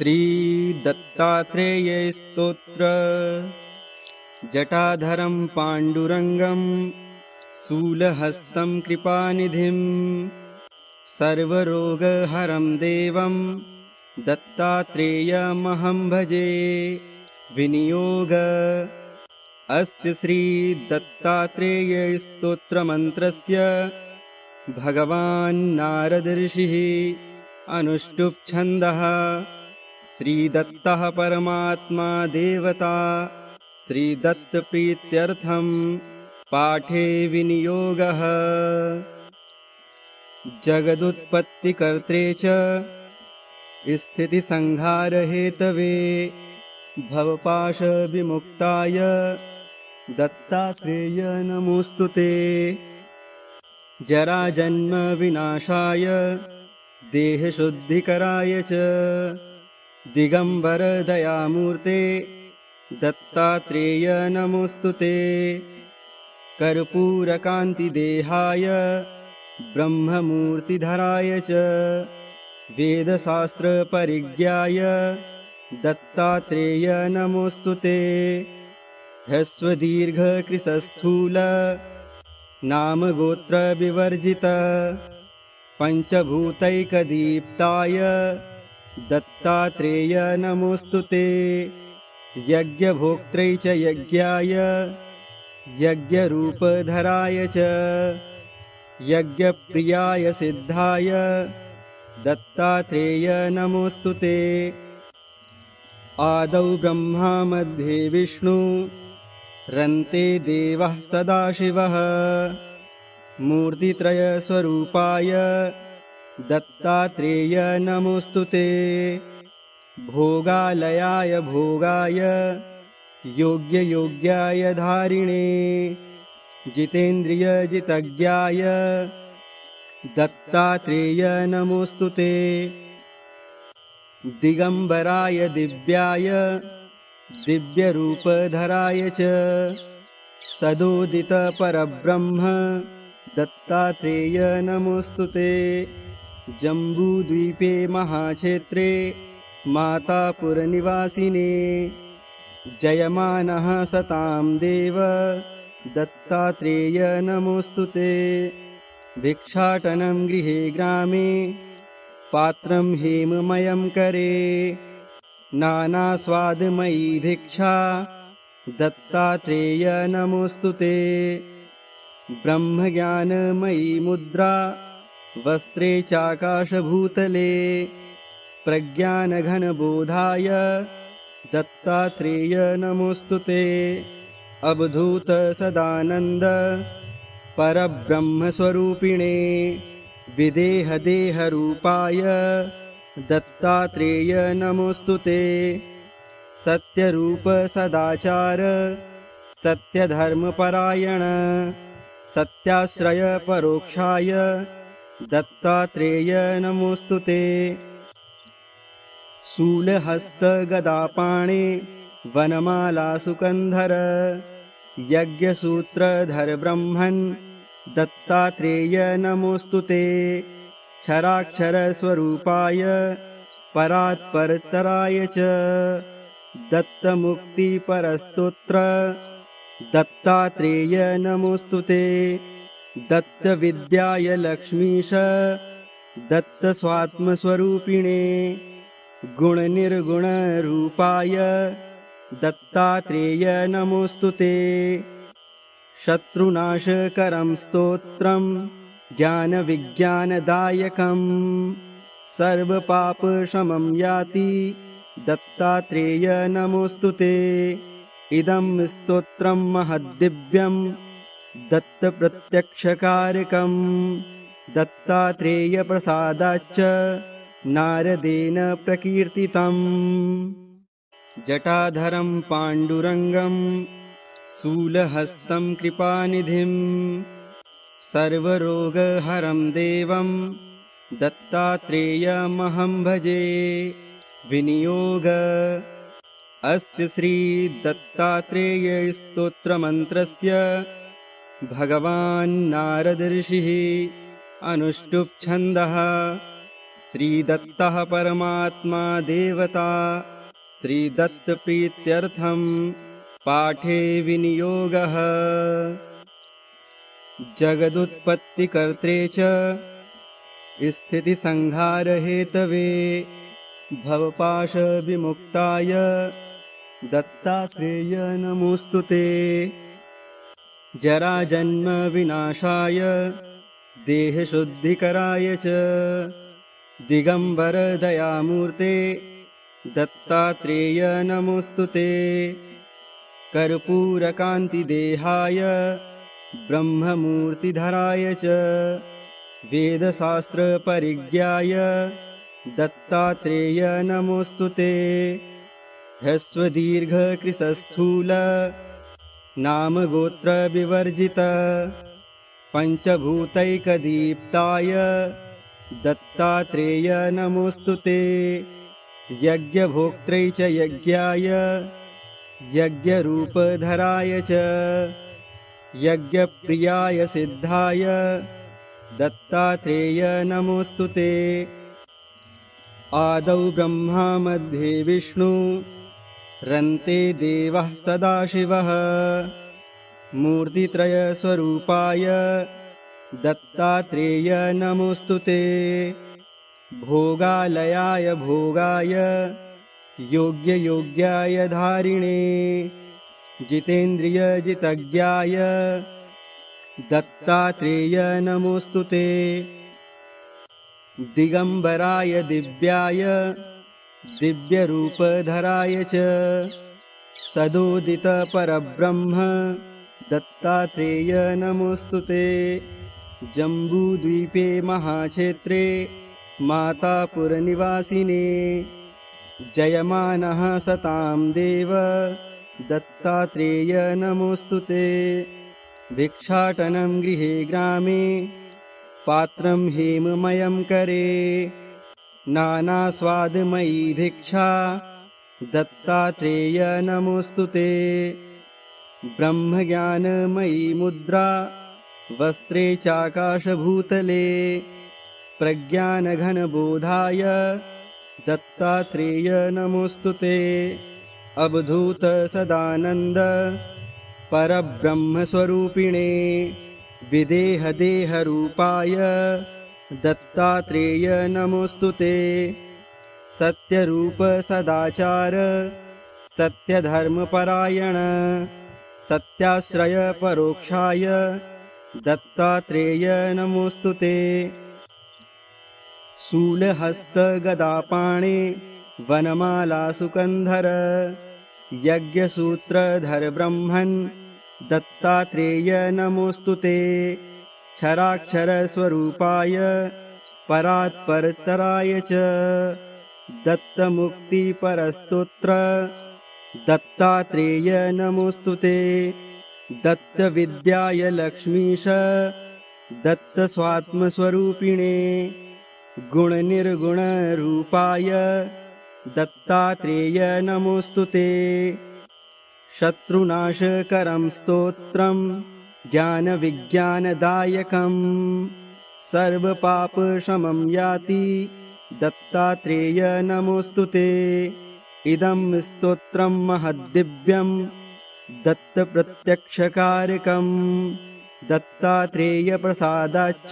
श्री दत्तात्रेय स्तोत्र। जटाधरं पाण्डुरङ्गं शूलहस्तं कृपानिधिं सर्वरोगहरं देवं दत्तात्रेयमहं भजे। विनियोग अस्य श्री दत्तात्रेय स्तोत्रमन्त्रस्य भगवान् नारद ऋषिः अनुष्टुप् छन्दः। श्रीदत्तः परमात्मा देवता श्रीदत्तप्रीत्यर्थं पाठे विनियोगः। जगदुत्पत्तिकर्त्रे च स्थितिसंहारहेतवे भवपाशविमुक्ताय दत्तात्रेय नमोस्तुते। जराजन्मविनाशाय देहशुद्धिकराय च दिगंबर दयामूर्ते दत्तात्रेय नमोस्तुते। कर्पूरकान्तिदेहाय ब्रह्ममूर्तिधराय च वेदशास्त्रपरिज्ञाय दत्तात्रेय नमोस्तुते। ह्रस्वदीर्घकृशस्थूल नामगोत्रविवर्जित पञ्चभूतैकदीप्ताय दत्तात्रेय नमोस्तुते। यज्ञभोक्त्रै च यज्ञाय यज्ञरूपधराय च यज्ञप्रियाय सिद्धाय दत्तात्रेय नमोस्तुते। आदौ ब्रह्मा मध्ये विष्णु रन्ते देवः सदाशिवः मूर्तित्रयस्वरूपाय दत्तात्रेय नमोस्तुते। भोगालयाय भोगाय योग्ययोग्याय धारिणे जितेन्द्रियजितज्ञाय दत्तात्रेय नमोस्तुते। दिगंबराय दिव्याय दिव्यरूपधराय च सदोदित परब्रह्म दत्तात्रेय नमोस्तुते। जम्बूद्वीपे महाक्षेत्रे मातापुरनिवासिने जयमानः सतां देव दत्तात्रेय नमोस्तुते। भिक्षाटनं गृहे ग्रामे पात्रं हेममयं करे नानास्वादमयी भिक्षा दत्तात्रेय नमोस्तुते। ब्रह्मज्ञानमयी मुद्रा वस्त्रे चाकाशभूतले प्रज्ञानघनबोधाय दत्तात्रेय नमोस्तुते। अवधूत सदानंद परब्रह्मस्वरूपिणे विदेहदेहरूपाय दत्तात्रेय नमोस्तुते। सत्यरूप सदाचार सत्यधर्मपरायण सत्याश्रय परोक्षाय दत्तात्रेय नमोस्तुते। शूलहस्त गदापाणे वनमाला सुकंधर यज्ञसूत्रधर ब्रह्मन् दत्तात्रेय नमोस्तुते। क्षराक्षर स्वरूपाय परात्परतराय च दत्तमुक्तिपरस्तोत्र दत्तात्रेय नमोस्तुते। दत्तविद्याय लक्ष्मीश दत्तस्वात्मस्वरूपिणे गुणनिर्गुणरूपाय दत्तात्रेय नमोस्तुते। शत्रुनाशकरं स्तोत्रं ज्ञानविज्ञानदायकं सर्वपापशमं याति दत्तात्रेय नमोस्तुते। इदं स्तोत्रं महद्दिव्यं दत्तप्रत्यक्षकारकं दत्तात्रेयप्रसादाच्च नारदेन प्रकीर्तितम्। जटाधरं पाण्डुरङ्गं शूलहस्तं कृपानिधिं सर्वरोगहरं देवं दत्तात्रेयमहं भजे। विनियोग अस्य श्री दत्तात्रेय स्तोत्रमन्त्रस्य भगवान् नारद ऋषिः अनुष्टुप् छन्दः। श्रीदत्तः परमात्मा देवता श्रीदत्तप्रीत्यर्थं पाठे विनियोगः। जगदुत्पत्तिकर्त्रे च स्थितिसंहारहेतवे भवपाशविमुक्ताय दत्तात्रेय नमोऽस्तुते। जराजन्मविनाशाय देहशुद्धिकराय च दिगम्बरदयामूर्ते दत्तात्रेय नमोऽस्तुते। कर्पूरकान्तिदेहाय ब्रह्ममूर्तिधराय च वेदशास्त्रपरिज्ञाय दत्तात्रेय नमोऽस्तुते। ह्रस्वदीर्घकृशस्थूल नामगोत्रविवर्जित पञ्चभूतैकदीप्ताय दत्तात्रेय नमोऽस्तुते। यज्ञभोक्त्रै च यज्ञाय यज्ञरूपधराय च यज्ञप्रियाय सिद्धाय दत्तात्रेय नमोऽस्तुते। आदौ ब्रह्मा मध्ये विष्णु रन्ते देवः सदाशिवः मूर्तित्रयस्वरूपाय दत्तात्रेय नमोऽस्तुते। भोगालयाय भोगाय योग्ययोग्याय धारिणे जितेन्द्रियजितज्ञाय दत्तात्रेय नमोऽस्तुते। दिगम्बराय दिव्याय दिव्यरूपधराय च सदोदितपरब्रह्म दत्तात्रेय नमोऽस्तुते। जम्बूद्वीपे महाक्षेत्रे मातापुरनिवासिने जयमानः सतां देव दत्तात्रेय नमोऽस्तुते। भिक्षाटनं गृहे ग्रामे पात्रं हेममयं करे नानास्वादमयी भिक्षा दत्तात्रेय नमोऽस्तुते। ब्रह्मज्ञानमयी मुद्रा वस्त्रे चाकाशभूतले प्रज्ञानघनबोधाय दत्तात्रेय नमोऽस्तुते। अवधूत सदानन्द परब्रह्मस्वरूपिणे विदेहदेहरूपाय दत्तात्रेय नमोऽस्तुते। सत्यरूप सदाचार सत्यधर्मपरायण सत्याश्रय परोक्षाय दत्तात्रेय नमोऽस्तुते। शूलहस्तगदापाणे वनमालासुकन्धर यज्ञसूत्रधर ब्रह्मन् दत्तात्रेय नमोऽस्तुते। क्षराक्षरस्वरूपाय परात्परतराय च दत्तमुक्तिपरस्तोत्र दत्तात्रेय नमोऽस्तुते। दत्तविद्याय लक्ष्मीश दत्तस्वात्मस्वरूपिणे गुणनिर्गुणरूपाय दत्तात्रेय नमोऽस्तुते। शत्रुनाशकरं स्तोत्रं ज्ञानविज्ञानदायकं सर्वपापशमं याति दत्तात्रेय नमोऽस्तुते। इदं स्तोत्रं महद्दिव्यं दत्तप्रत्यक्षकारकं दत्तात्रेयप्रसादाच्च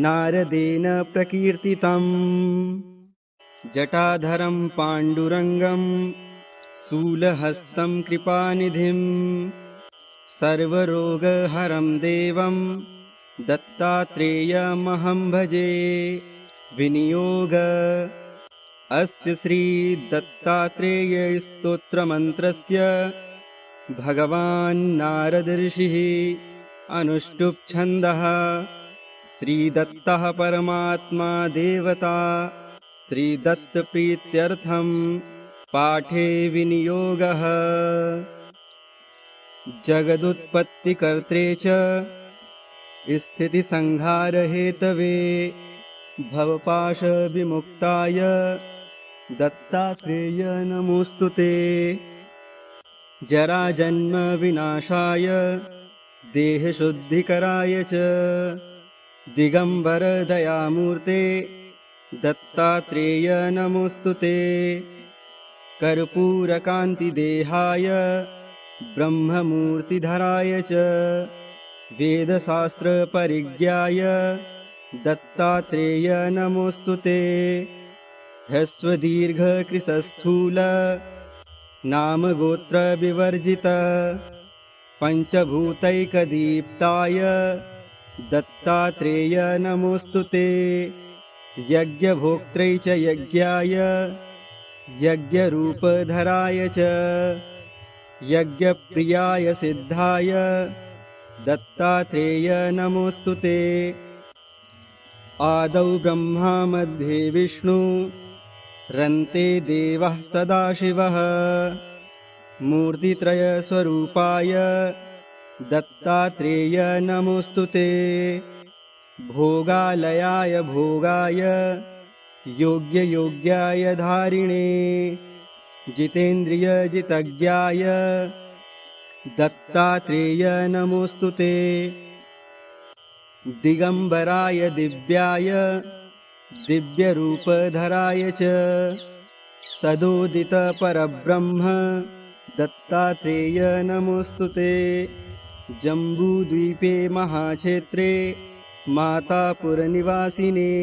नारदेन प्रकीर्तितम्। जटाधरं पाण्डुरङ्गं शूलहस्तं कृपानिधिं सर्वरोगहरं देवं दत्तात्रेयमहं भजे। विनियोग अस्य श्रीदत्तात्रेयस्तोत्रमन्त्रस्य भगवान् नारद ऋषिः अनुष्टुप् छन्दः। श्रीदत्तः परमात्मा देवता श्रीदत्तप्रीत्यर्थं पाठे विनियोगः। जगदुत्पत्तिकर्त्रे च स्थितिसंहारहेतवे भवपाशविमुक्ताय दत्तात्रेय नमोऽस्तुते। जराजन्मविनाशाय देहशुद्धिकराय च दिगम्बरदयामूर्ते दत्तात्रेय नमोऽस्तु ते। कर्पूरकान्तिदेहाय ब्रह्ममूर्तिधराय च वेदशास्त्रपरिज्ञाय दत्तात्रेय नमोऽस्तु ते। ह्रस्वदीर्घकृशस्थूल नामगोत्रविवर्जित पञ्चभूतैकदीप्ताय दत्तात्रेय नमोऽस्तु ते। यज्ञभोक्त्रै च यज्ञाय यज्ञरूपधराय च यज्ञप्रियाय सिद्धाय दत्तात्रेय नमोऽस्तु ते। आदौ ब्रह्मा मध्ये विष्णु रन्ते देवः सदाशिवः मूर्तित्रयस्वरूपाय दत्तात्रेय नमोऽस्तु ते। भोगालयाय भोगाय योग्ययोग्याय धारिणे जितेन्द्रियजितज्ञाय दत्तात्रेय नमोऽस्तु ते। दिगंबराय दिव्याय दिव्यरूपधराय च सदोदितपरब्रह्म दत्तात्रेय नमोऽस्तु ते। जम्बूद्वीपे महाक्षेत्रे मातापुरनिवासिने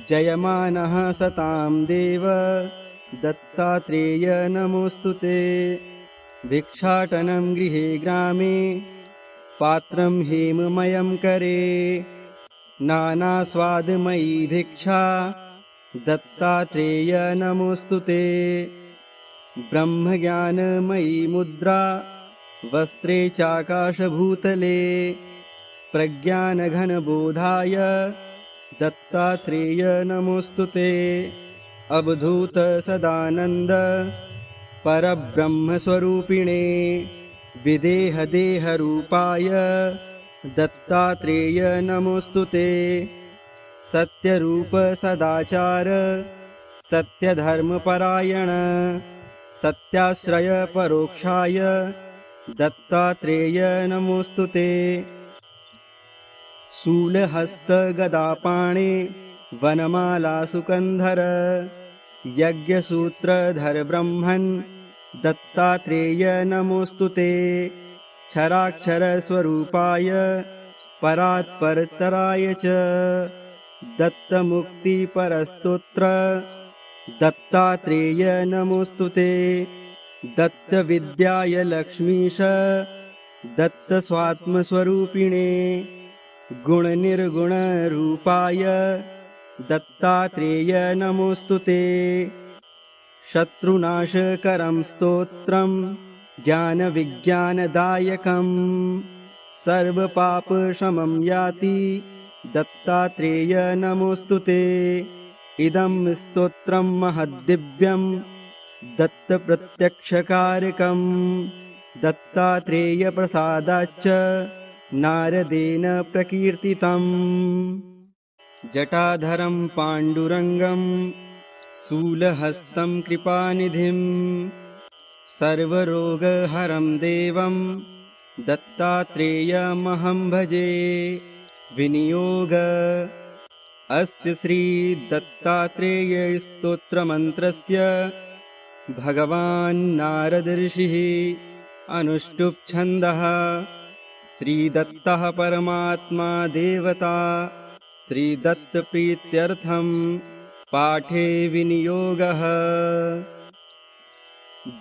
जयमानः सतां देव दत्तात्रेय नमोऽस्तु ते। भिक्षाटनं गृहे ग्रामे पात्रं हेममयं करे नानास्वादमयी भिक्षा दत्तात्रेय नमोऽस्तु ते। ब्रह्मज्ञानमयी मुद्रा वस्त्रे चाकाशभूतले प्रज्ञानघनबोधाय दत्तात्रेय नमोऽस्तु ते। अवधूत सदानन्द परब्रह्मस्वरूपिणे विदेहदेहरूपाय दत्तात्रेय नमोऽस्तु ते। सत्यरूप सदाचार सत्यधर्मपरायण सत्याश्रय परोक्षाय दत्तात्रेय नमोऽस्तु ते। शूलहस्तगदापाणे वनमाला सुकन्धर यज्ञसूत्रधर ब्रह्मन् दत्तात्रेय नमोऽस्तु ते। क्षराक्षरस्वरूपाय परात्परतराय च दत्तमुक्तिपरस्तोत्र दत्तात्रेय नमोऽस्तु ते। दत्तविद्याय लक्ष्मीश दत्तस्वात्मस्वरूपिणे गुणनिर्गुणरूपाय दत्तात्रेय नमोऽस्तु ते। शत्रुनाशकरं स्तोत्रं ज्ञानविज्ञानदायकं सर्वपापशमं याति दत्तात्रेय नमोऽस्तु ते। इदं स्तोत्रं महद्दिव्यं दत्तप्रत्यक्षकारकं दत्तात्रेयप्रसादाच्च नारदेन प्रकीर्तितम्। जटाधरं पाण्डुरङ्गं शूलहस्तं कृपानिधिं सर्वरोगहरं देवं दत्तात्रेयमहं भजे। विनियोग अस्य श्री दत्तात्रेय स्तोत्रमन्त्रस्य भगवान् नारद ऋषिः अनुष्टुप् छन्दः। श्रीदत्तः परमात्मा देवता श्रीदत्तप्रीत्यर्थं पाठे विनियोगः।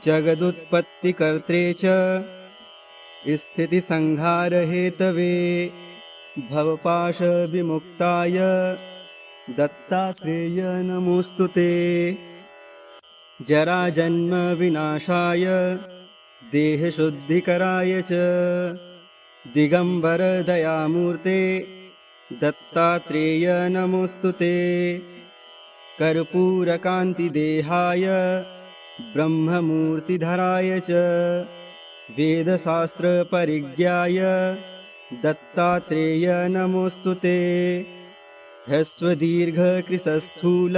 जगदुत्पत्तिकर्त्रे च स्थितिसंहारहेतवे भवपाशविमुक्ताय दत्तात्रेय नमोऽस्तु ते। जराजन्मविनाशाय देहशुद्धिकराय च दिगंबरदयामूर्ते दत्तात्रेय नमोऽस्तु ते। कर्पूरकान्तिदेहाय ब्रह्ममूर्तिधराय च वेदशास्त्रपरिज्ञाय दत्तात्रेय नमोऽस्तु ते। ह्रस्वदीर्घकृशस्थूल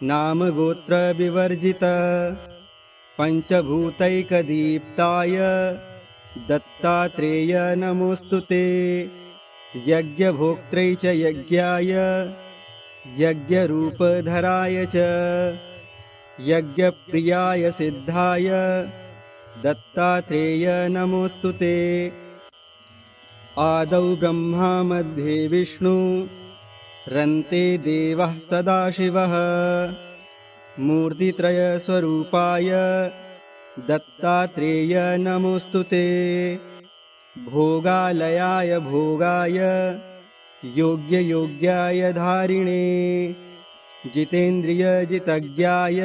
नामगोत्रविवर्जित पञ्चभूतैकदीप्ताय दत्तात्रेय नमोऽस्तु ते। यज्ञभोक्त्रै च यज्ञाय यज्ञरूपधराय च यज्ञप्रियाय सिद्धाय दत्तात्रेय नमोऽस्तु ते। आदौ ब्रह्मा मध्ये विष्णु रन्ते देवः सदाशिवः मूर्तित्रयस्वरूपाय दत्तात्रेय नमोऽस्तु ते। भोगालयाय भोगाय योग्ययोग्याय धारिणे जितेन्द्रियजितज्ञाय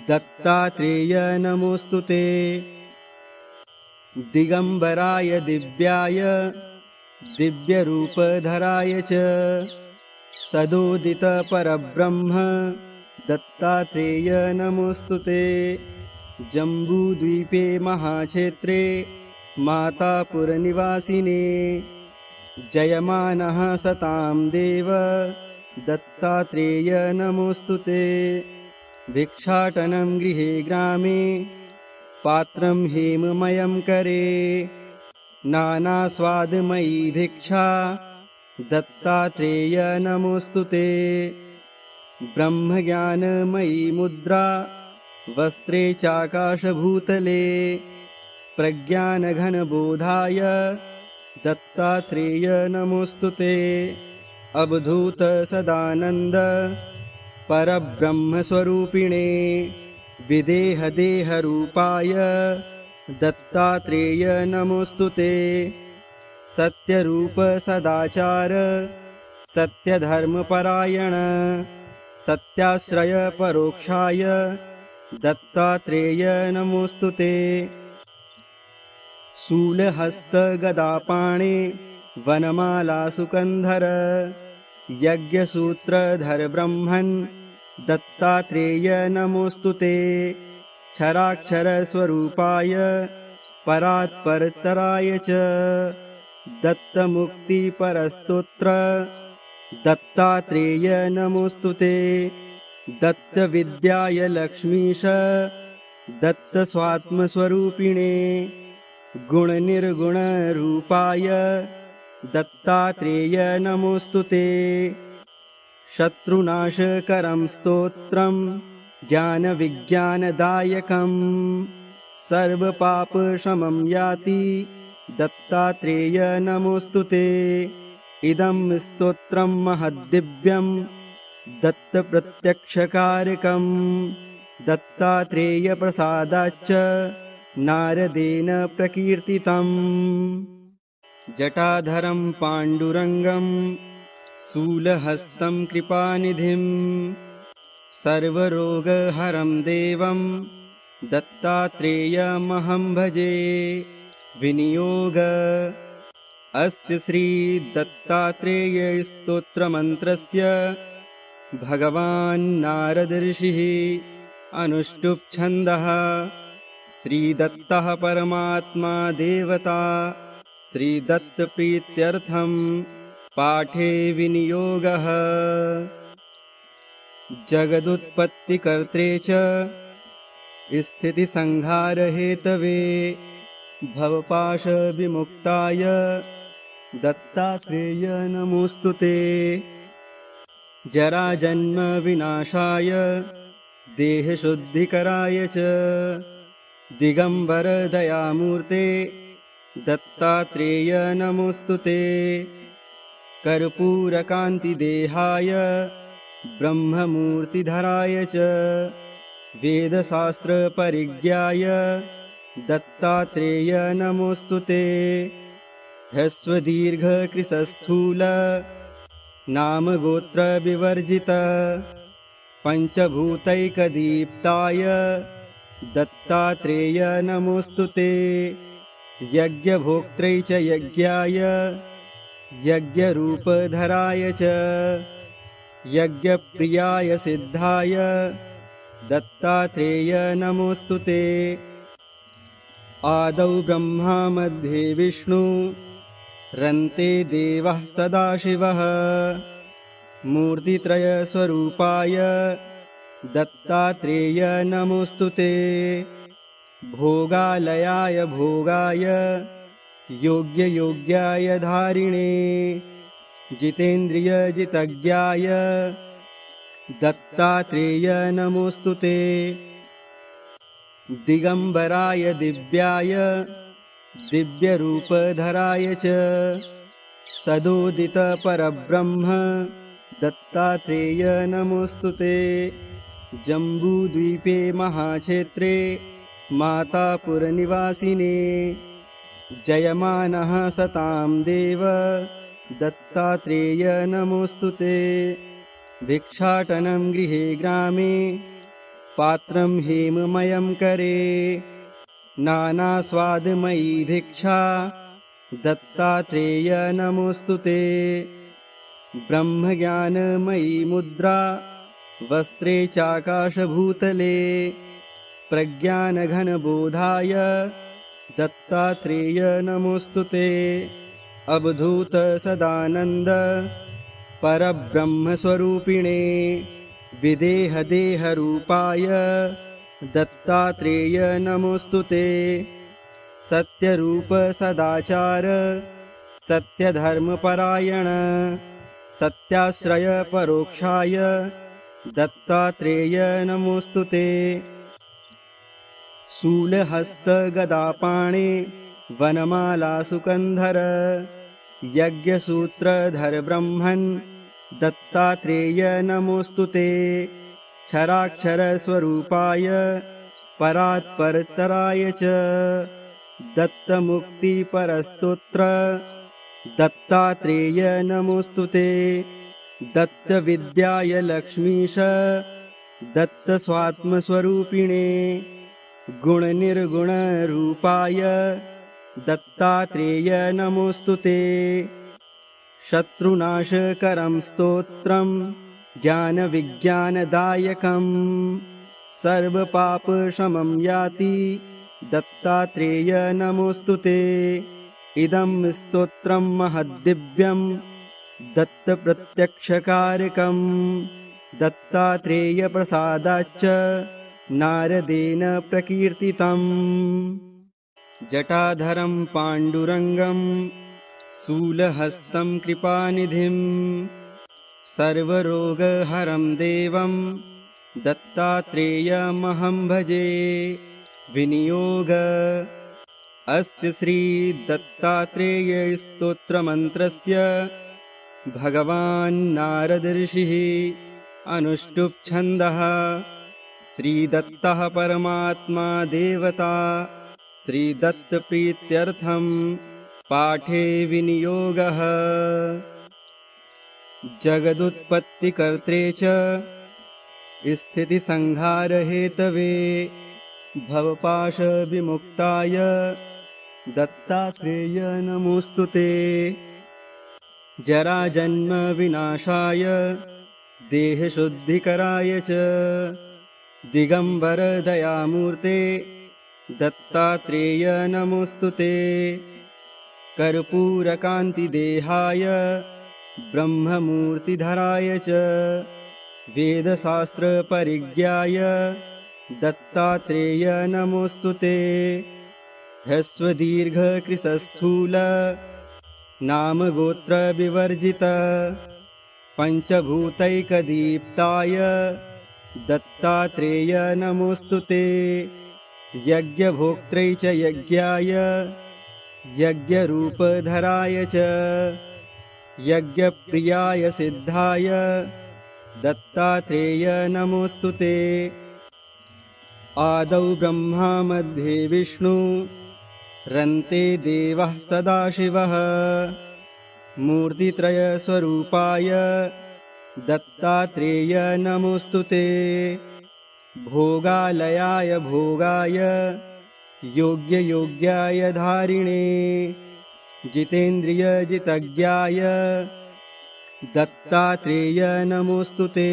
दत्तात्रेय नमोऽस्तु ते। दिगंबराय दिव्याय दिव्यरूपधराय च सदोदितपरब्रह्म दत्तात्रेय नमोऽस्तु ते। जम्बूद्वीपे महाक्षेत्रे मातापुरनिवासिने जयमानः सतां देव दत्तात्रेय नमोऽस्तु ते। भिक्षाटनं गृहे ग्रामे पात्रं हेममयं करे नानास्वादमयी भिक्षा दत्तात्रेय नमोऽस्तु ते। ब्रह्मज्ञानमयी मुद्रा वस्त्रे चाकाशभूतले प्रज्ञानघनबोधाय दत्तात्रेय नमोऽस्तु ते। अवधूत सदानन्द परब्रह्मस्वरूपिणे विदेहदेहरूपाय दत्तात्रेय नमोऽस्तु ते। सत्यरूप सदाचार सत्यधर्मपरायण सत्याश्रय परोक्षाय दत्तात्रेय नमोऽस्तु ते। शूलहस्तगदापाणे वनमालासुकन्धर यज्ञसूत्रधर ब्रह्मन् दत्तात्रेय नमोऽस्तु ते। क्षराक्षरस्वरूपाय परात्परतराय च दत्तमुक्तिपरस्तोत्र दत्तात्रेय नमोऽस्तु ते। दत्तविद्याय लक्ष्मीश दत्तस्वात्मस्वरूपिणे गुणनिर्गुणरूपाय दत्तात्रेय नमोऽस्तु ते। शत्रुनाशकरं स्तोत्रं ज्ञानविज्ञानदायकं सर्वपापशमं याति दत्तात्रेय नमोऽस्तु ते। इदं स्तोत्रं महद्दिव्यं दत्तप्रत्यक्षकारकं दत्तात्रेयप्रसादाच्च नारदेन प्रकीर्तितम्। जटाधरं पाण्डुरङ्गं शूलहस्तं कृपानिधिं सर्वरोगहरं देवं दत्तात्रेयमहं भजे। विनियोग अस्य श्री दत्तात्रेय स्तोत्रमन्त्रस्य भगवान् नारद ऋषिः अनुष्टुप् छन्दः। श्रीदत्तः परमात्मा देवता श्रीदत्तप्रीत्यर्थं पाठे विनियोगः। जगदुत्पत्तिकर्त्रे च स्थितिसंहारहेतवे भवपाशविमुक्ताय दत्तात्रेय नमोऽस्तु ते। जराजन्मविनाशाय देहशुद्धिकराय च दिगंबरदयामूर्ते दत्तात्रेय नमोऽस्तु ते। कर्पूरकान्तिदेहाय ब्रह्ममूर्तिधराय च वेदशास्त्रपरिज्ञाय दत्तात्रेय नमोऽस्तु ते। ह्रस्वदीर्घकृशस्थूल नामगोत्रविवर्जित पञ्चभूतैकदीप्ताय दत्तात्रेय नमोऽस्तु ते। यज्ञभोक्त्रै च यज्ञाय यज्ञरूपधराय च यज्ञप्रियाय सिद्धाय दत्तात्रेय नमोऽस्तु ते। आदौ ब्रह्मा मध्ये विष्णु रन्ते देवः सदाशिवः मूर्तित्रयस्वरूपाय दत्तात्रेय नमोऽस्तु ते। भोगालयाय भोगाय योग्ययोग्याय धारिणे जितेन्द्रियजितज्ञाय दत्तात्रेय नमोऽस्तु ते। दिगंबराय दिव्याय दिव्यरूपधराय च सदोदित परब्रह्म दत्तात्रेय नमोऽस्तु ते। जम्बूद्वीपे महाक्षेत्रे मातापुरनिवासिने जयमानः सतां देव दत्तात्रेय नमोऽस्तु ते। भिक्षाटनं गृहे ग्रामे पात्रं हेममयं करे नानास्वादमयी भिक्षा दत्तात्रेय नमोऽस्तु ते। ब्रह्मज्ञानमयी मुद्रा वस्त्रे चाकाशभूतले प्रज्ञानघनबोधाय दत्तात्रेय नमोऽस्तु ते। अवधूत सदानन्द परब्रह्मस्वरूपिणे विदेहदेहरूपाय दत्तात्रेय नमोऽस्तु ते। सत्यरूप सदाचार सत्यधर्मपरायण सत्याश्रय परोक्षाय दत्तात्रेय नमोऽस्तु ते। शूलहस्त गदापाणे वनमाला सुकन्धर यज्ञसूत्रधर ब्रह्मन् दत्तात्रेय नमोऽस्तु ते। क्षराक्षर स्वरूपाय परात्परतराय च दत्तमुक्तिपरस्तोत्र दत्तात्रेय नमोऽस्तु ते। दत्तविद्याय लक्ष्मीश दत्तस्वात्मस्वरूपिणे गुणनिर्गुणरूपाय दत्तात्रेय नमोऽस्तु ते। शत्रुनाशकरं स्तोत्रं ज्ञानविज्ञानदायकं सर्वपापशमं याति दत्तात्रेय नमोऽस्तु ते। इदं स्तोत्रं महद्दिव्यं दत्तप्रत्यक्षकारकं दत्तात्रेयप्रसादाच्च नारदेन प्रकीर्तितम्। जटाधरं पाण्डुरङ्गं शूलहस्तं कृपानिधिं सर्वरोगहरं देवं दत्तात्रेयमहं भजे। विनियोग अस्य श्री दत्तात्रेय स्तोत्रमन्त्रस्य भगवान् नारद ऋषिः अनुष्टुप् छन्दः। श्रीदत्तः परमात्मा देवता श्रीदत्तप्रीत्यर्थं पाठे विनियोगः। जगदुत्पत्तिकर्त्रे च स्थितिसंहारहेतवे भवपाशविमुक्ताय दत्तात्रेय नमोऽस्तु ते। जराजन्मविनाशाय देहशुद्धिकराय च दिगंबरदयामूर्ते दत्तात्रेय नमोऽस्तु ते। कर्पूरकान्तिदेहाय ब्रह्ममूर्तिधराय च वेदशास्त्रपरिज्ञाय दत्तात्रेय नमोऽस्तु ते। ह्रस्वदीर्घकृशस्थूल नामगोत्रविवर्जित पञ्चभूतैकदीप्ताय दत्तात्रेय नमोऽस्तु ते। यज्ञभोक्त्रै च यज्ञाय यज्ञरूपधराय च यज्ञप्रियाय सिद्धाय दत्तात्रेय नमोऽस्तु ते। आदौ ब्रह्मा मध्ये विष्णु रन्ते देवः सदाशिवः मूर्तित्रयस्वरूपाय दत्तात्रेय नमोऽस्तु ते। भोगालयाय भोगाय योग्ययोग्याय धारिणे जितेन्द्रियजितज्ञाय दत्तात्रेय नमोऽस्तु ते।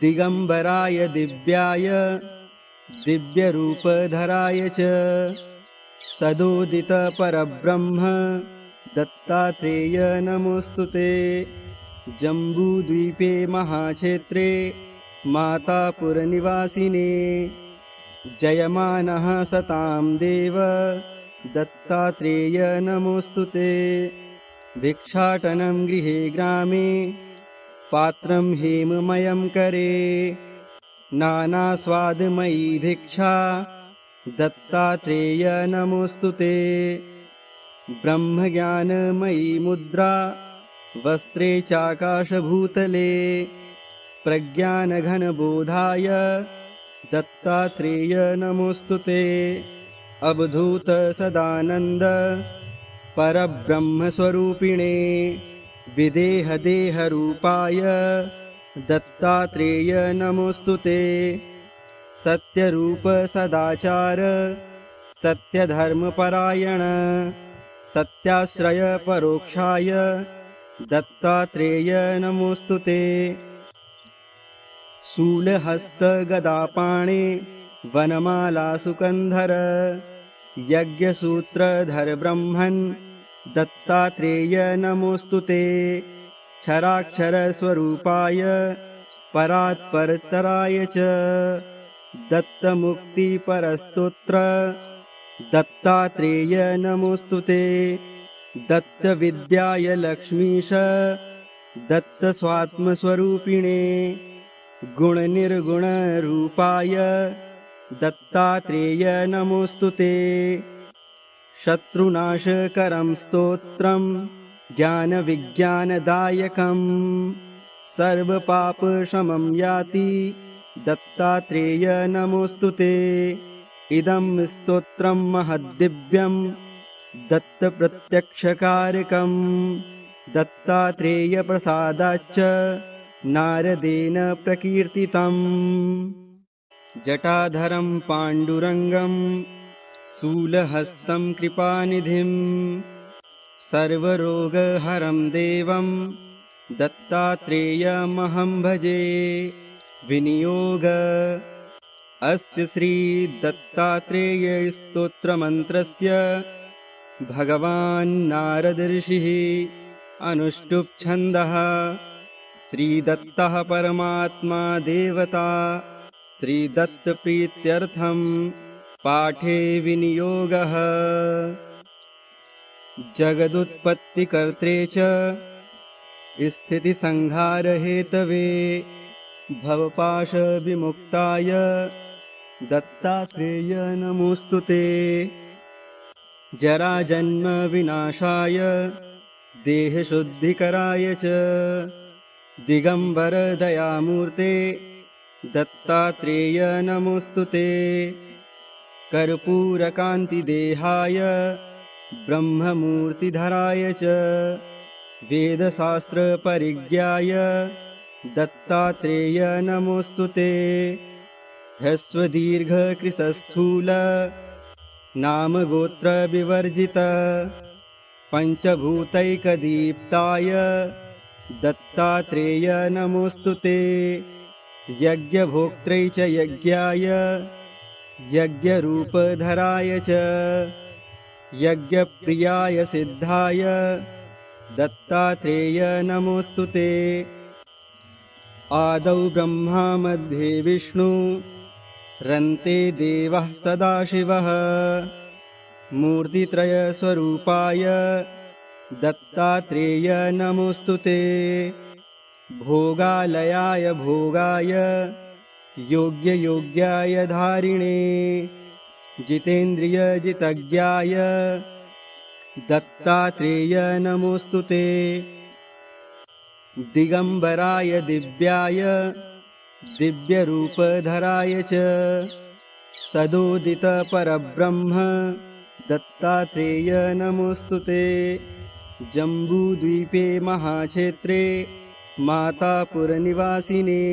दिगंबराय दिव्याय दिव्यरूपधराय च सदोदित परब्रह्म दत्तात्रेय नमोऽस्तु ते। जम्बूद्वीपे महाक्षेत्रे मातापुरनिवासिने जयमानः सतां देव दत्तात्रेय नमोऽस्तु ते। भिक्षाटनं गृहे ग्रामे पात्रं हेममयं करे नानास्वादमयी भिक्षा दत्तात्रेय नमोऽस्तु ते ब्रह्मज्ञानमयी मुद्रा वस्त्रे चाकाशभूतले प्रज्ञानघनबोधाय दत्तात्रेय नमोऽस्तु ते अवधूत सदानन्द परब्रह्मस्वरूपिणे विदेहदेहरूपाय दत्तात्रेय नमोऽस्तु ते सत्यरूप सदाचार सत्यधर्मपरायण सत्याश्रय परोक्षाय दत्तात्रेय नमोऽस्तु ते शूलहस्तगदापाणे वनमाला सुकन्धर यज्ञसूत्रधर ब्रह्मन् दत्तात्रेय नमोऽस्तु ते क्षराक्षरस्वरूपाय परात्परतराय च दत्तमुक्तिपरस्तोत्र दत्तात्रेय नमोऽस्तु ते दत्तविद्याय लक्ष्मीश दत्तस्वात्मस्वरूपिणे गुणनिर्गुणरूपाय दत्तात्रेय नमोऽस्तु ते शत्रुनाशकरं स्तोत्रं ज्ञानविज्ञानदायकं सर्वपापशमं याति दत्तात्रेय नमोऽस्तु ते इदं स्तोत्रं महद्दिव्यं दत्तप्रत्यक्षकारकं दत्तात्रेयप्रसादाच्च नारदेन प्रकीर्तितम् जटाधरं पाण्डुरङ्गं शूलहस्तं कृपानिधिं सर्वरोगहरं देवं दत्तात्रेयमहं भजे विनियोग अस्य श्री दत्तात्रेय स्तोत्रमन्त्रस्य भगवान् नारद ऋषिः अनुष्टुप् छन्दः श्रीदत्तः परमात्मा देवता श्रीदत्तप्रीत्यर्थं पाठे विनियोगः जगदुत्पत्तिकर्त्रे च स्थितिसंहारहेतवे भवपाशविमुक्ताय दत्तात्रेय नमोऽस्तु ते जराजन्मविनाशाय देहशुद्धिकराय च दिगम्बरदयामूर्ते दत्तात्रेय नमोऽस्तु ते कर्पूरकान्तिदेहाय ब्रह्ममूर्तिधराय च वेदशास्त्रपरिज्ञाय दत्तात्रेय नमोऽस्तु ते ह्रस्वदीर्घकृशस्थूल नामगोत्रविवर्जित पञ्चभूतैकदीप्ताय दत्तात्रेय नमोऽस्तु ते यज्ञभोक्त्रै च यज्ञाय यज्ञरूपधराय च यज्ञप्रियाय सिद्धाय दत्तात्रेय नमोऽस्तु ते आदौ ब्रह्मा मध्ये विष्णु रन्ते देवः सदाशिवः मूर्तित्रयस्वरूपाय दत्तात्रेय नमोऽस्तु ते भोगालयाय भोगाय योग्ययोग्याय धारिणे जितेन्द्रियजितज्ञाय दत्तात्रेय नमोऽस्तु ते दिगम्बराय दिव्याय दिव्यरूपधराय च सदोदितपरब्रह्म दत्तात्रेय नमोऽस्तु ते जम्बूद्वीपे महाक्षेत्रे मातापुरनिवासिने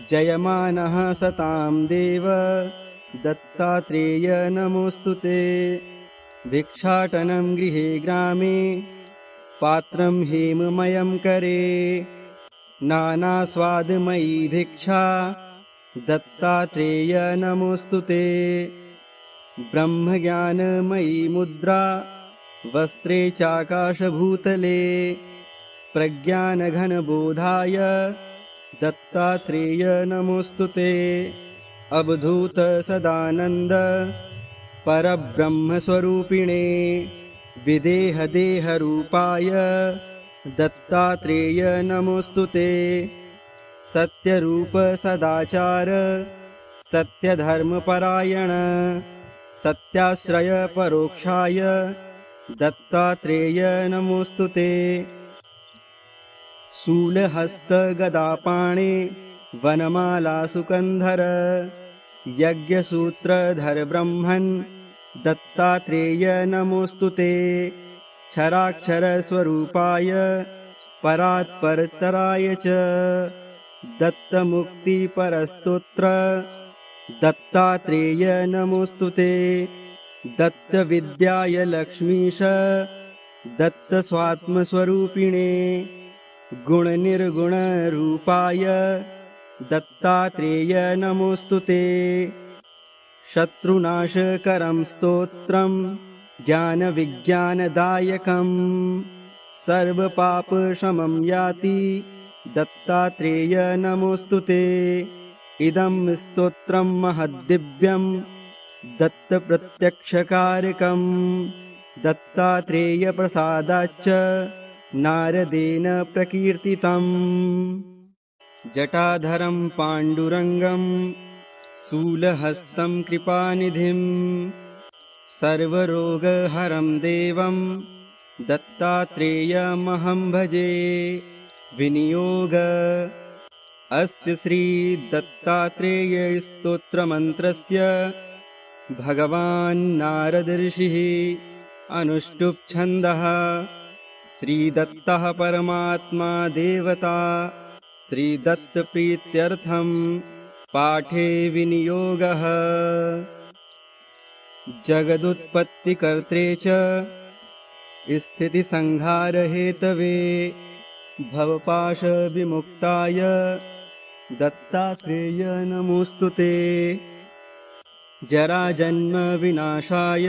जयमानः सतां देव दत्तात्रेय नमोऽस्तु ते भिक्षाटनं गृहे ग्रामे पात्रं हेममयं करे नानास्वादमयी भिक्षा दत्तात्रेय नमोऽस्तु ते ब्रह्मज्ञानमयी मुद्रा वस्त्रे चाकाशभूतले प्रज्ञानघनबोधाय दत्तात्रेय नमोऽस्तु ते अवधूत सदानन्द परब्रह्मस्वरूपिणे विदेहदेहरूपाय दत्तात्रेय नमोऽस्तु ते। सत्यरूप सदाचार सत्यधर्मपरायण सत्याश्रय परोक्षाय दत्तात्रेय नमोऽस्तु ते। शूलहस्त गदापाणे वनमाला सुकन्धर यज्ञसूत्रधर ब्रह्मन् दत्तात्रेय नमोऽस्तु ते। क्षराक्षर स्वरूपाय परात्परतराय च दत्तमुक्तिपरस्तोत्र दत्तात्रेय नमोऽस्तु ते। दत्तविद्याय लक्ष्मीश दत्तस्वात्मस्वरूपिणे गुणनिर्गुणरूपाय दत्तात्रेय नमोऽस्तु ते। शत्रुनाशकरं स्तोत्रं ज्ञानविज्ञानदायकं सर्वपापशमं याति दत्तात्रेय नमोऽस्तु ते। इदं स्तोत्रं महद्दिव्यं दत्तप्रत्यक्षकारकं दत्तात्रेयप्रसादाच्च नारदेन प्रकीर्तितम्। जटाधरं पाण्डुरङ्गं शूलहस्तं कृपानिधिं सर्वरोगहरं देवं दत्तात्रेयमहं भजे। विनियोग अस्य श्री दत्तात्रेय स्तोत्रमन्त्रस्य भगवान् नारद ऋषिः अनुष्टुप् छन्दः। श्रीदत्तः परमात्मा देवता श्रीदत्तप्रीत्यर्थं पाठे विनियोगः। जगदुत्पत्तिकर्त्रे च स्थितिसंहारहेतवे भवपाशविमुक्ताय दत्तात्रेय नमोऽस्तु ते। जराजन्मविनाशाय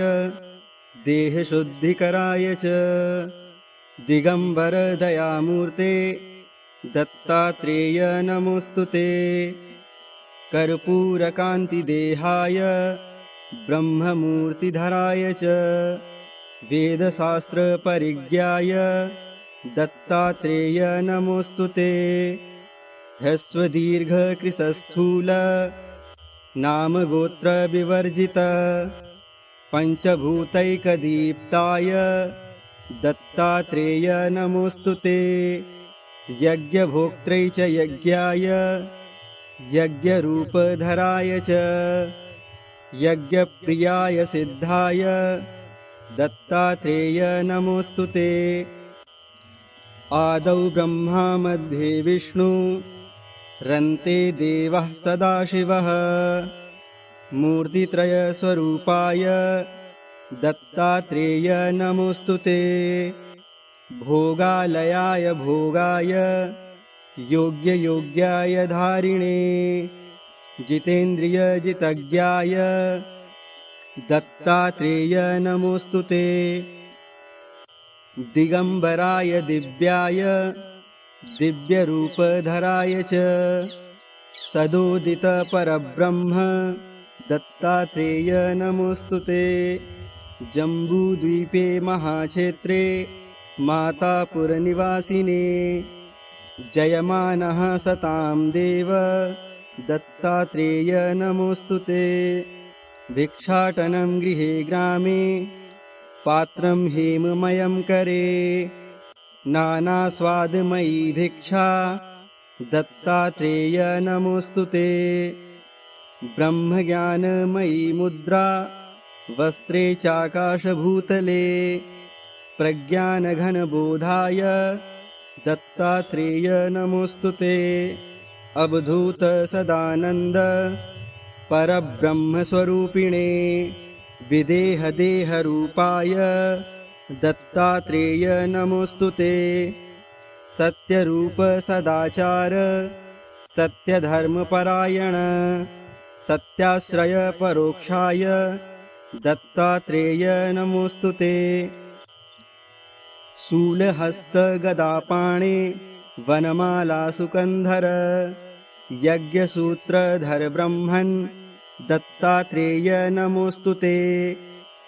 देहशुद्धिकराय च दिगम्बरदयामूर्ते दत्तात्रेय नमोऽस्तु ते। कर्पूरकान्तिदेहाय ब्रह्ममूर्तिधराय च वेदशास्त्रपरिज्ञाय दत्तात्रेय नमोऽस्तु ते। ह्रस्वदीर्घकृशस्थूल नामगोत्रविवर्जित पञ्चभूतैकदीप्ताय दत्तात्रेय नमोऽस्तु ते। यज्ञभोक्त्रै च यज्ञाय यज्ञरूपधराय च यज्ञप्रियाय सिद्धाय दत्तात्रेय नमोऽस्तु ते। आदौ ब्रह्मा मध्ये विष्णु रन्ते देवः सदाशिवः मूर्तित्रयस्वरूपाय दत्तात्रेय नमोऽस्तु ते। भोगालयाय भोगाय योग्ययोग्याय धारिणे जितेन्द्रियजितज्ञाय दत्तात्रेय नमोऽस्तु ते। दिगम्बराय दिव्याय दिव्यरूपधराय च सदोदितपरब्रह्म दत्तात्रेय नमोऽस्तु ते। जम्बूद्वीपे महाक्षेत्रे मातापुरनिवासिने जयमानः सतां देव दत्तात्रेय नमोऽस्तु ते। भिक्षाटनं गृहे ग्रामे पात्रं हेममयं करे नानास्वादमयी भिक्षा दत्तात्रेय नमोऽस्तु ते। ब्रह्मज्ञानमयी मुद्रा वस्त्रे चाकाशभूतले प्रज्ञानघनबोधाय दत्तात्रेय नमोऽस्तु ते। अवधूत सदानन्द परब्रह्मस्वरूपिणे विदेहदेहरूपाय दत्तात्रेय नमोऽस्तु ते। सत्यरूप सदाचार सत्यधर्मपरायण सत्याश्रय परोक्षाय दत्तात्रेय नमोऽस्तु ते। शूलहस्त गदापाणे वनमाला सुकन्धर यज्ञसूत्रधर ब्रह्मन् दत्तात्रेय नमोऽस्तु ते।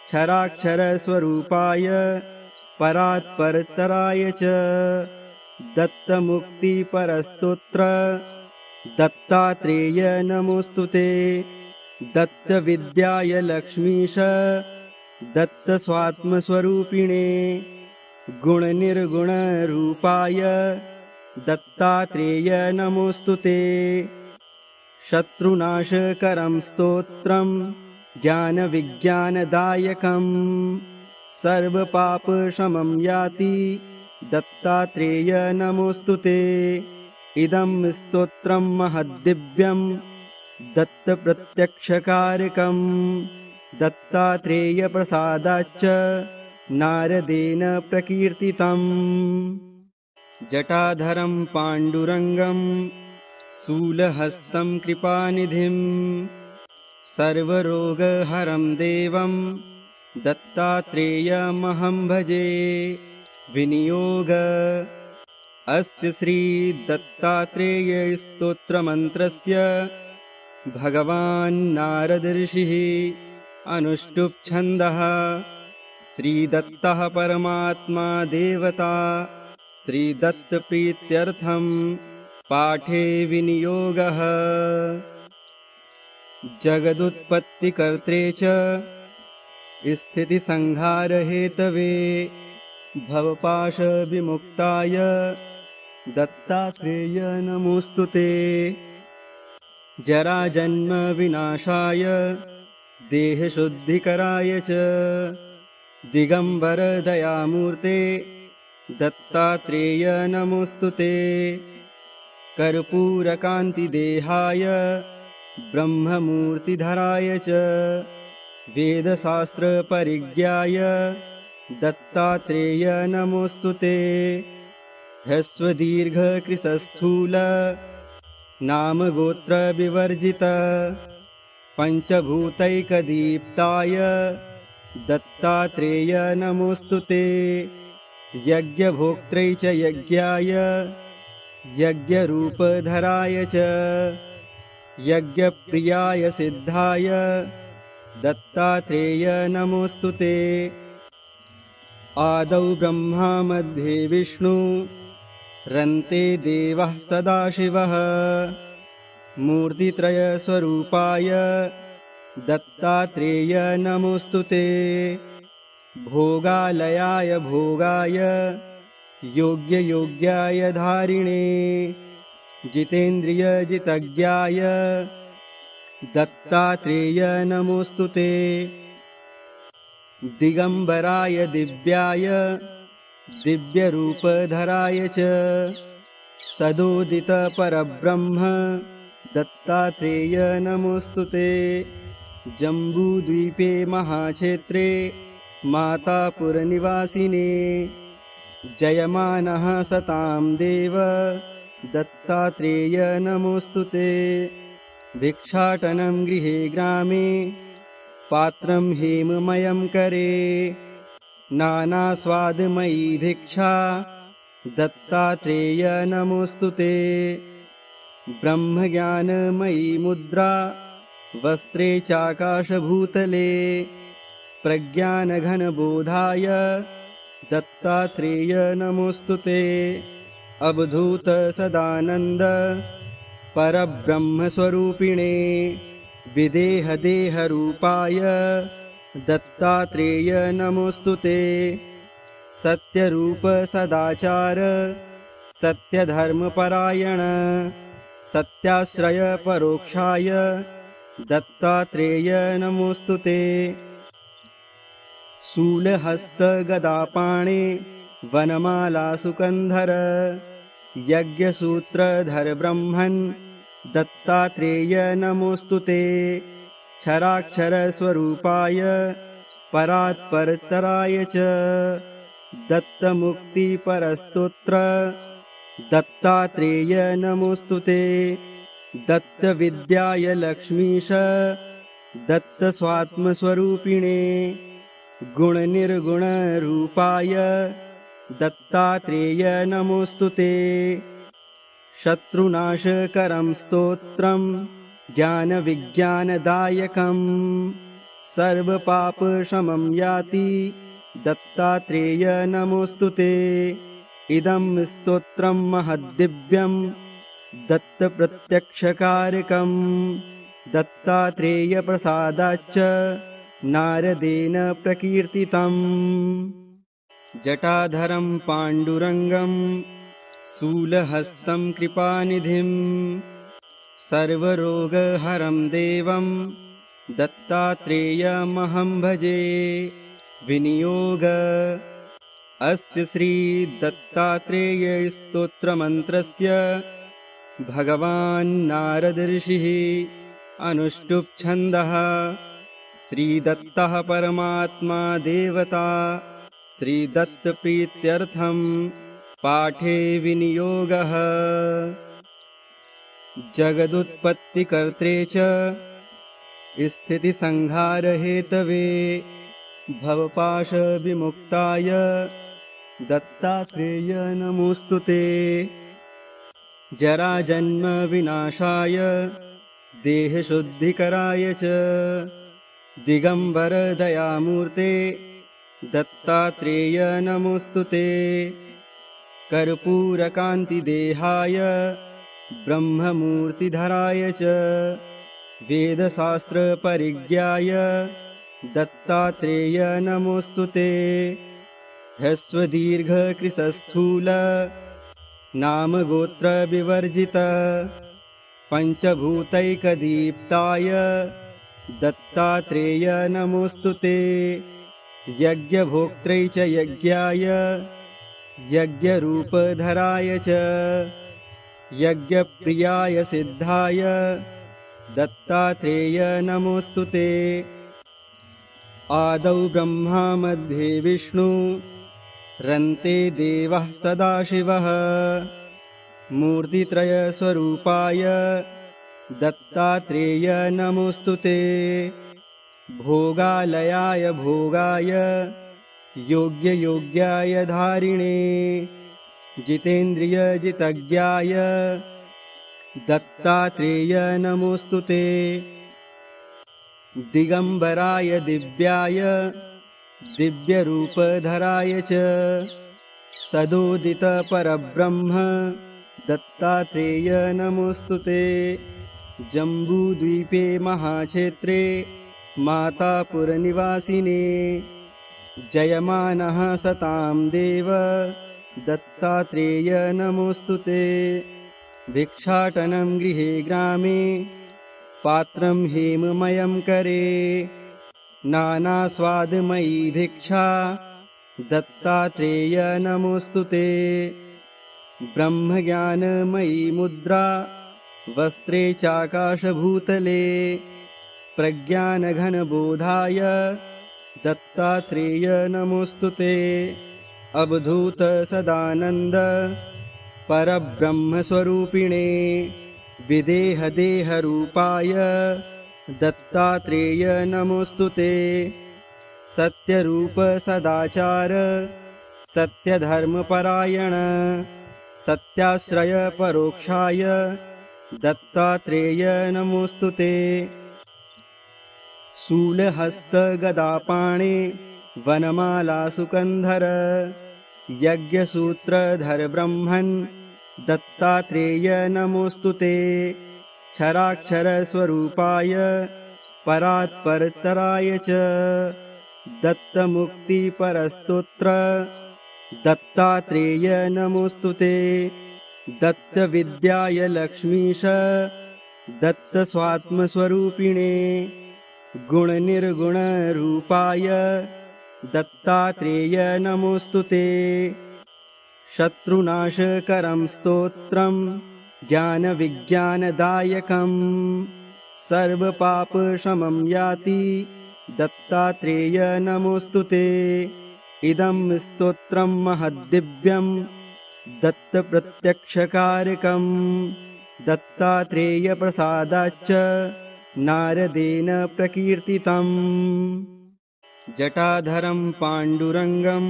क्षराक्षरस्वरूपाय परात्परतराय च दत्तमुक्तिपरस्तोत्र दत्तात्रेय नमोऽस्तुते। दत्तविद्याय लक्ष्मीश दत्तस्वात्मस्वरूपिणे गुणनिर्गुणरूपाय दत्तात्रेय नमोऽस्तुते। शत्रुनाशकरं स्तोत्रं ज्ञानविज्ञानदायकं सर्वपापशमं याति दत्तात्रेय नमोऽस्तुते। इदं स्तोत्रं महद्दिव्यं दत्तप्रत्यक्षकारकं दत्तात्रेयप्रसादाच्च नारदेन प्रकीर्तितम्। जटाधरं पाण्डुरङ्गं शूलहस्तं कृपानिधिं सर्वरोगहरं देवं दत्तात्रेयमहं भजे। विनियोग अस्य श्री दत्तात्रेय स्तोत्रमन्त्रस्य भगवान् नारद ऋषिः अनुष्टुप् छन्दः। श्रीदत्तः परमात्मा देवता श्रीदत्तप्रीत्यर्थं पाठे विनियोगः। जगदुत्पत्तिकर्त्रे च स्थितिसंहारहेतवे भवपाशविमुक्ताय दत्तात्रेय नमोऽस्तुते। जराजन्मविनाशाय देहशुद्धिकराय च दिगम्बरदयामूर्ते दत्तात्रेय नमोऽस्तुते। कर्पूरकान्तिदेहाय ब्रह्ममूर्तिधराय च वेदशास्त्रपरिज्ञाय दत्तात्रेय नमोऽस्तुते। ह्रस्वदीर्घकृशस्थूल नामगोत्रविवर्जित पञ्चभूतैकदीप्ताय दत्तात्रेय नमोऽस्तुते। यज्ञभोक्त्रै च यज्ञाय यज्ञरूपधराय च यज्ञप्रियाय सिद्धाय दत्तात्रेय नमोऽस्तुते। आदौ ब्रह्मा मध्ये विष्णु रन्ते देवः सदाशिवः मूर्तित्रयस्वरूपाय दत्तात्रेय नमोऽस्तुते। भोगालयाय भोगाय योग्ययोग्याय धारिणे जितेन्द्रियजितज्ञाय दत्तात्रेय नमोऽस्तुते। दिगम्बराय दिव्याय दिव्यरूपधराय च सदोदितपरब्रह्म दत्तात्रेय नमोऽस्तुते। जम्बूद्वीपे महाक्षेत्रे मातापुरनिवासिने जयमानः सतां देव दत्तात्रेय नमोऽस्तुते। भिक्षाटनं गृहे ग्रामे पात्रं हेममयं करे नानास्वादमयी भिक्षा दत्तात्रेय नमोऽस्तुते। ब्रह्मज्ञानमयी मुद्रा वस्त्रे चाकाशभूतले प्रज्ञानघनबोधाय दत्तात्रेय नमोऽस्तुते। अवधूत सदानन्द परब्रह्मस्वरूपिणे विदेहदेहरूपाय दत्तात्रेय नमोऽस्तुते। सत्यरूप सदाचार सत्यधर्मपरायण सत्याश्रय परोक्षाय दत्तात्रेय नमोऽस्तुते। शूलहस्तगदापाणे वनमालासुकन्धर यज्ञसूत्रधर ब्रह्मन् दत्तात्रेय नमोऽस्तुते। क्षराक्षरस्वरूपाय परात्परतराय च दत्तमुक्तिपरस्तोत्र दत्तात्रेय नमोऽस्तुते। दत्तविद्याय लक्ष्मीश दत्तस्वात्मस्वरूपिणे गुणनिर्गुणरूपाय दत्तात्रेय नमोऽस्तुते। शत्रुनाशकरं स्तोत्रं ज्ञानविज्ञानदायकं सर्वपापशमं याति दत्तात्रेय नमोऽस्तुते। इदं स्तोत्रं महद्दिव्यं दत्तप्रत्यक्षकारकं दत्तात्रेयप्रसादाच्च नारदेन प्रकीर्तितम्। जटाधरं पाण्डुरङ्गं शूलहस्तं कृपानिधिं सर्वरोगहरं देवं दत्तात्रेयमहं भजे। विनियोग अस्य श्री दत्तात्रेय स्तोत्रमन्त्रस्य भगवान् नारद ऋषिः अनुष्टुप् छन्दः। श्रीदत्तः परमात्मा देवता श्रीदत्तप्रीत्यर्थं पाठे विनियोगः। जगदुत्पत्तिकर्त्रे च स्थितिसंहारहेतवे भवपाशविमुक्ताय दत्तात्रेय नमोऽस्तुते। जराजन्मविनाशाय देहशुद्धिकराय च दिगंबर दयामूर्ते दत्तात्रेय नमोऽस्तुते। कर्पूरकान्तिदेहाय ब्रह्ममूर्तिधराय च वेदशास्त्रपरिज्ञाय दत्तात्रेय नमोऽस्तुते। ह्रस्वदीर्घकृशस्थूल नामगोत्रविवर्जित पञ्चभूतैकदीप्ताय दत्तात्रेय नमोऽस्तुते। यज्ञभोक्त्रै च यज्ञाय यज्ञरूपधराय च यज्ञप्रियाय सिद्धाय दत्तात्रेय नमोऽस्तुते। आदौ ब्रह्मा मध्ये विष्णु रन्ते देवः सदाशिवः मूर्तित्रयस्वरूपाय दत्तात्रेय नमोऽस्तुते। भोगालयाय भोगाय योग्ययोग्याय धारिणे जितेन्द्रियजितज्ञाय दत्तात्रेय नमोऽस्तुते। दिगंबराय दिव्याय दिव्यरूपधराय च सदोदितपरब्रह्म दत्तात्रेय नमोऽस्तुते। जम्बूद्वीपे महाक्षेत्रे मातापुरनिवासिने जयमानः सतां देव दत्तात्रेय नमोऽस्तुते। भिक्षाटनं गृहे ग्रामे पात्रं हेममयं करे नानास्वादमयी भिक्षा दत्तात्रेय नमोऽस्तुते। ब्रह्मज्ञानमयी मुद्रा वस्त्रे चाकाशभूतले प्रज्ञानघनबोधाय दत्तात्रेय नमोऽस्तुते। अवधूत सदानंद परब्रह्मस्वरूपिणे विदेहदेहरूपाय दत्तात्रेय नमोऽस्तुते। सत्यरूप सदाचार सत्यधर्मपरायण सत्याश्रय परोक्षाय दत्तात्रेय नमोऽस्तुते। शूलहस्तगदापाणे वनमालासुकन्धर यज्ञसूत्रधर ब्रह्मन् दत्तात्रेय नमोऽस्तुते। क्षराक्षरस्वरूपाय परात्परतराय च दत्तमुक्तिपरस्तोत्र दत्तात्रेय नमोऽस्तुते। दत्तविद्याय लक्ष्मीश दत्तस्वात्मस्वरूपिणे गुणनिर्गुणरूपाय दत्तात्रेय नमोऽस्तुते। शत्रुनाशकरं स्तोत्रं ज्ञानविज्ञानदायकं सर्वपापशमं याति दत्तात्रेय नमोऽस्तुते। इदं स्तोत्रं महद्दिव्यं दत्तप्रत्यक्षकारकं दत्तात्रेयप्रसादाच्च नारदेन प्रकीर्तितम्। जटाधरं पाण्डुरङ्गं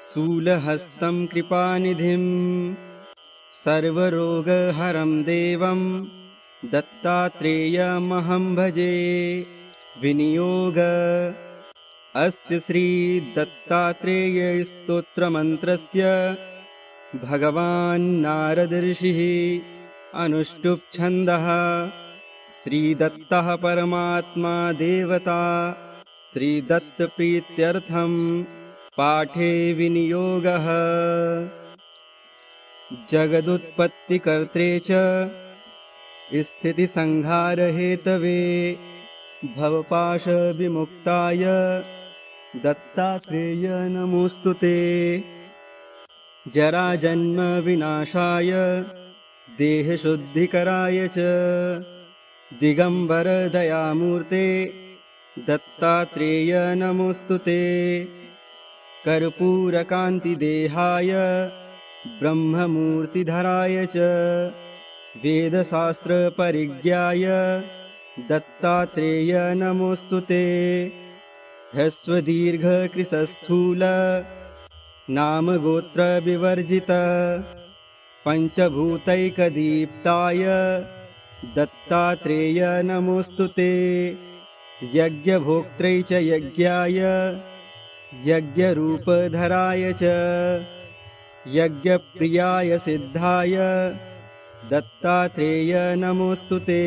शूलहस्तं कृपानिधिं सर्वरोगहरं देवं दत्तात्रेयमहं भजे। विनियोग अस्य श्री दत्तात्रेय स्तोत्रमन्त्रस्य भगवान् नारद ऋषिः अनुष्टुप् छन्दः। श्रीदत्तः परमात्मा देवता श्रीदत्त प्रीत्यर्थं पाठे विनियोगः। जगदुत्पत्तिकर्त्रे च स्थितिसंहारहेतवे भवपाश विमुक्ताय दत्तात्रेय नमोस्तुते। जराजन्म विनाशाय देहशुद्धिकराय च दिगंबर दयामूर्ते दत्तात्रेय नमोस्तुते। कर्पूरकान्तिदेहाय ब्रह्ममूर्तिधराय च वेदशास्त्रपरिज्ञाय दत्तात्रेय नमोस्तुते। ह्रस्वदीर्घकृशस्थूल नामगोत्रविवर्जित पञ्चभूतैकदीप्ताय दत्तात्रेय नमोस्तुते। यज्ञभोक्त्रै च यज्ञाय यज्ञरूपधराय च यज्ञप्रियाय सिद्धाय दत्तात्रेय नमोस्तुते।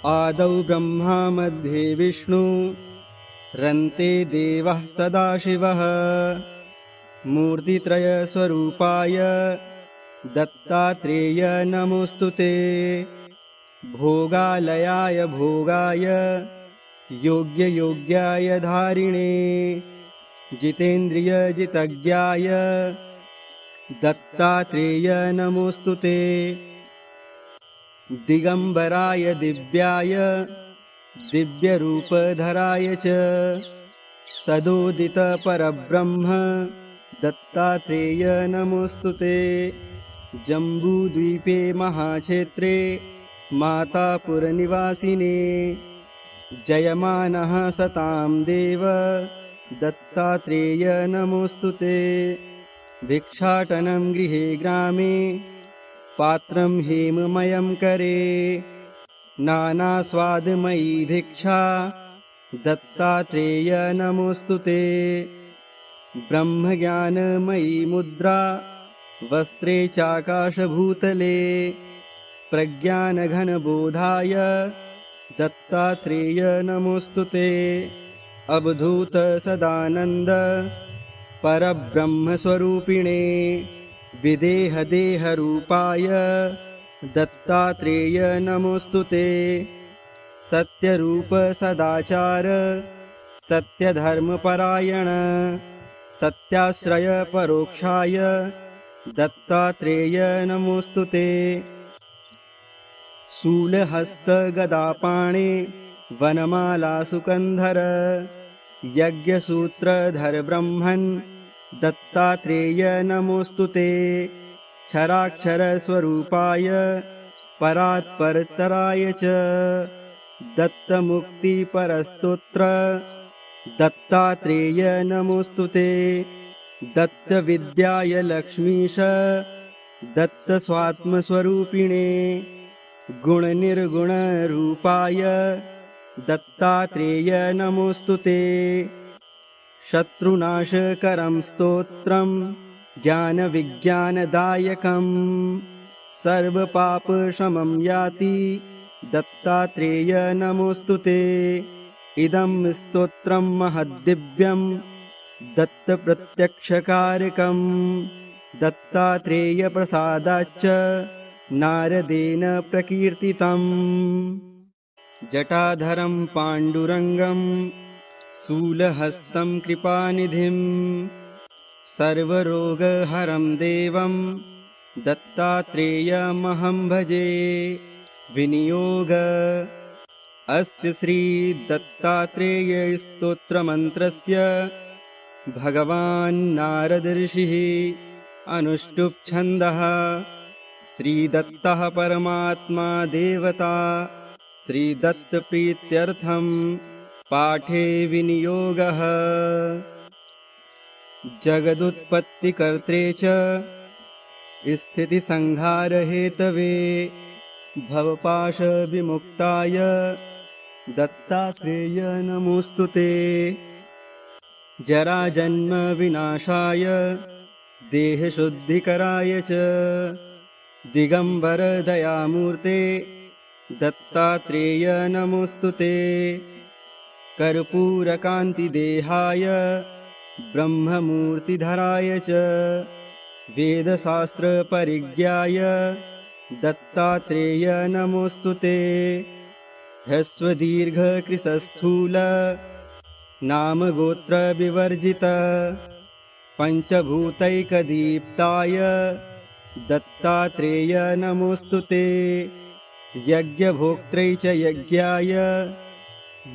आदौ ब्रह्मा मध्ये विष्णु रन्ते देवः सदाशिवः मूर्तित्रयस्वरूपाय दत्तात्रेय नमोस्तुते। भोगालयाय भोगाय योग्ययोग्याय धारिणे जितेन्द्रियजितज्ञाय दत्तात्रेय नमोस्तुते। दिगंबराय दिव्याय दिव्यरूपधराय च सदोदित परब्रह्म दत्तात्रेय नमोस्तुते। जम्बूद्वीपे महाक्षेत्रे मातापुरनिवासिने जयमानः सतां देव दत्तात्रेय नमोस्तुते। भिक्षाटनं गृहे ग्रामे पात्रं हेममयं करे नानास्वादमयी भिक्षा दत्तात्रेय नमोस्तुते। ब्रह्मज्ञानमयी मुद्रा वस्त्रे चाकाशभूतले प्रज्ञानघनबोधाय दत्तात्रेय नमोस्तुते। अवधूत सदानंद परब्रह्मस्वरूपिणे विदेहदेहरूपाय दत्तात्रेय नमोस्तुते। सत्यरूप सदाचार सत्यधर्मपरायण सत्याश्रय परोक्षाय दत्तात्रेय नमोस्तुते। शूलहस्त गदापाणे वनमाला सुकंधर यज्ञसूत्रधर ब्रह्मन् दत्तात्रेय नमोस्तुते। क्षराक्षर स्वरूपाय परात्परतराय च दत्तमुक्तिपरस्तोत्र दत्तात्रेय नमोस्तुते। दत्तविद्याय लक्ष्मीश दत्तस्वात्मस्वरूपिणे गुणनिर्गुणरूपाय दत्तात्रेय नमोस्तुते। शत्रुनाशकरं स्तोत्रं ज्ञानविज्ञानदायकं सर्वपापशमं याति दत्तात्रेय नमोस्तुते। इदं स्तोत्रं महद्दिव्यं दत्तप्रत्यक्षकारकं दत्तात्रेयप्रसादाच्च नारदेन प्रकीर्तितम्। जटाधरं पाण्डुरङ्गं शूलहस्तं कृपानिधिं सर्वरोगहरं देवं दत्तात्रेयमहं भजे। विनियोग अस्य श्री दत्तात्रेय स्तोत्रमन्त्रस्य भगवान् नारद ऋषिः अनुष्टुप् छन्दः। श्रीदत्तः परमात्मा देवता श्रीदत्त प्रीत्यर्थं पाठे विनियोगः। जगदुत्पत्तिकर्त्रे च स्थितिसंहारहेतवे भवपाश विमुक्ताय दत्तात्रेय नमोऽस्तु ते। जराजन्म विनाशाय देहशुद्धिकराय च दिगंबर दयामूर्ते दत्तात्रेय नमोऽस्तु ते। कर्पूरकान्तिदेहाय ब्रह्ममूर्तिधराय च वेदशास्त्रपरिज्ञाय दत्तात्रेय नमोऽस्तु ते। ह्रस्वदीर्घकृशस्थूल नामगोत्रविवर्जित पञ्चभूतैकदीप्ताय दत्तात्रेय नमोऽस्तु ते। यज्ञभोक्त्रै च यज्ञाय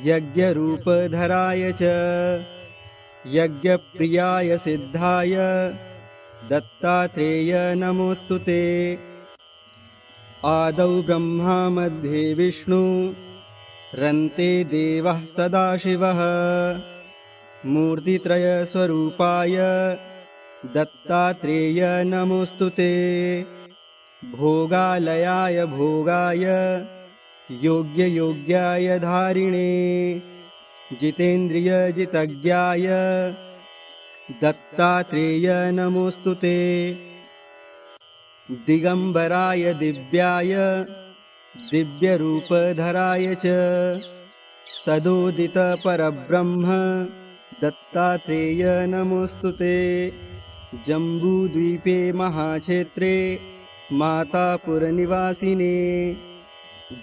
यज्ञरूपधराय च यज्ञप्रियाय सिद्धाय दत्तात्रेय नमोऽस्तु ते। आदौ ब्रह्मा मध्ये विष्णु रन्ते देवः सदाशिवः मूर्तित्रयस्वरूपाय दत्तात्रेय नमोऽस्तु ते। भोगालयाय भोगाय योग्ययोग्याय धारिणे जितेन्द्रियजितज्ञाय दत्तात्रेय नमोऽस्तु ते। दिगंबराय दिव्याय दिव्यरूपधराय च सदोदितपरब्रह्म दत्तात्रेय नमोऽस्तु ते। जम्बूद्वीपे महाक्षेत्रे मातापुरनिवासिने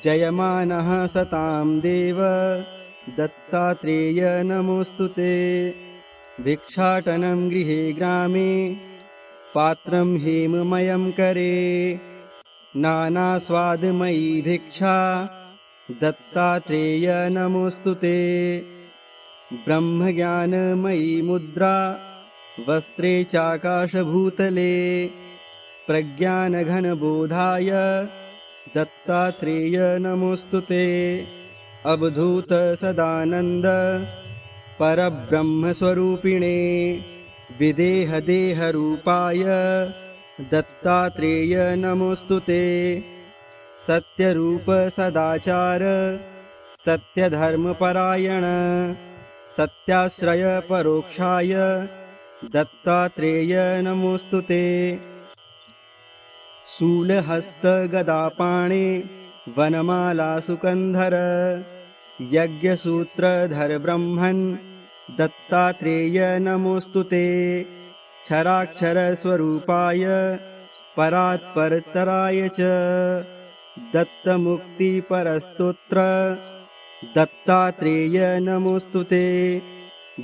जयमानः सतां देव दत्तात्रेय नमोऽस्तु ते। भिक्षाटनं गृहे ग्रामे पात्रं हेममयं करे नानास्वादमयी भिक्षा दत्तात्रेय नमोऽस्तु ते। ब्रह्मज्ञानमयी मुद्रा वस्त्रे चाकाशभूतले प्रज्ञानघनबोधाय दत्तात्रेय नमोऽस्तु ते। अवधूत सदानन्द परब्रह्मस्वरूपिणे विदेहदेहरूपाय दत्तात्रेय नमोऽस्तु ते। सत्यरूप सदाचार सत्यधर्मपरायण सत्याश्रय परोक्षाय दत्तात्रेय नमोऽस्तु ते। शूलहस्तगदापाणे वनमालासुकन्धर यज्ञसूत्रधर ब्रह्मन् दत्तात्रेय नमोऽस्तु ते। क्षराक्षरस्वरूपाय परात्परतराय च दत्तमुक्तिपरस्तोत्र दत्तात्रेय नमोऽस्तु ते।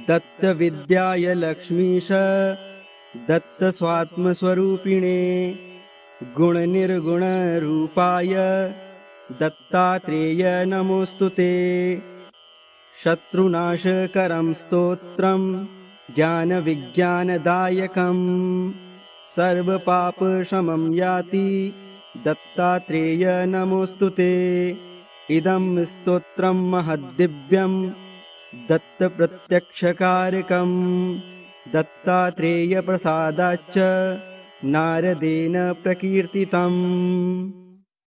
दत्तविद्याय लक्ष्मीश दत्तस्वात्मस्वरूपिणे गुणनिर्गुणरूपाय दत्तात्रेय नमोऽस्तु ते। शत्रुनाशकरं स्तोत्रं ज्ञानविज्ञानदायकं सर्वपापशमं याति दत्तात्रेय नमोऽस्तु ते। इदं स्तोत्रं महद्दिव्यं दत्तप्रत्यक्षकारकं दत्तात्रेयप्रसादाच्च नारदेन प्रकीर्तितम्।